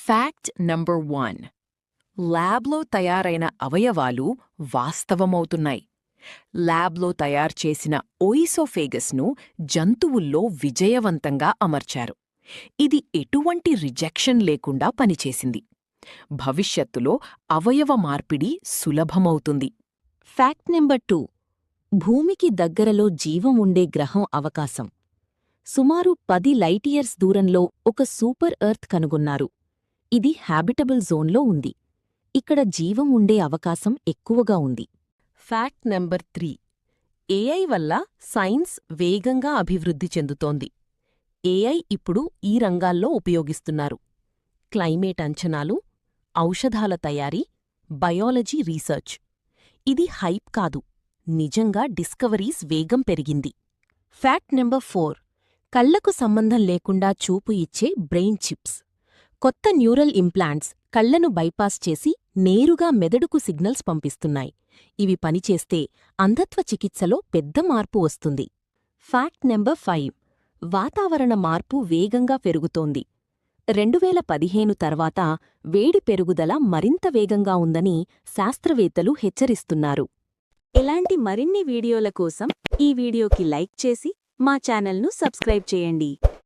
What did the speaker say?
Fact number 1. ల్యాబ్లో తయారైన అవయవాలు వాస్తవమవుతున్నాయి. ల్యాబ్లో తయారుచేసిన ఓయిసోఫేగస్ను జంతువుల్లో విజయవంతంగా అమర్చారు. ఇది ఎటువంటి రిజెక్షన్ లేకుండా పనిచేసింది. భవిష్యత్తులో అవయవ మార్పిడి సులభమవుతుంది. Fact number 2. భూమికి దగ్గరలో జీవం ఉండే గ్రహం అవకాశం. సుమారు 10 లైటియర్స్ దూరంలో ఒక సూపర్ ఎర్త్ కనుగొన్నారు. ఇది హ్యాబిటబుల్ జోన్లో ఉంది. ఇక్కడ జీవం ఉండే అవకాశం ఎక్కువగా ఉంది. Fact number 3. ఏఐ వల్ల సైన్స్ వేగంగా అభివృద్ధి చెందుతోంది. ఏఐ ఇప్పుడు ఈ రంగాల్లో ఉపయోగిస్తున్నారు. క్లైమేట్ అంచనాలు, ఔషధాల తయారీ, బయాలజీ రీసెర్చ్. ఇది హైప్ కాదు, నిజంగా డిస్కవరీస్ వేగం పెరిగింది. Fact number 4. కళ్లకు సంబంధం లేకుండా చూపు ఇచ్చే బ్రెయిన్ చిప్స్. కొత్త న్యూరల్ ఇంప్లాంట్స్ కళ్లను బైపాస్ చేసి నేరుగా మెదడుకు సిగ్నల్స్ పంపిస్తున్నాయి. ఇవి పనిచేస్తే అంధత్వ చికిత్సలో పెద్ద మార్పు వస్తుంది. Fact number 5. వాతావరణ మార్పు వేగంగా పెరుగుతోంది. 2015 తర్వాత వేడి పెరుగుదల మరింత వేగంగా ఉందని శాస్త్రవేత్తలు హెచ్చరిస్తున్నారు. ఇలాంటి మరిన్ని వీడియోల కోసం ఈ వీడియోకి లైక్ చేసి మా ఛానల్ను సబ్స్క్రైబ్ చేయండి.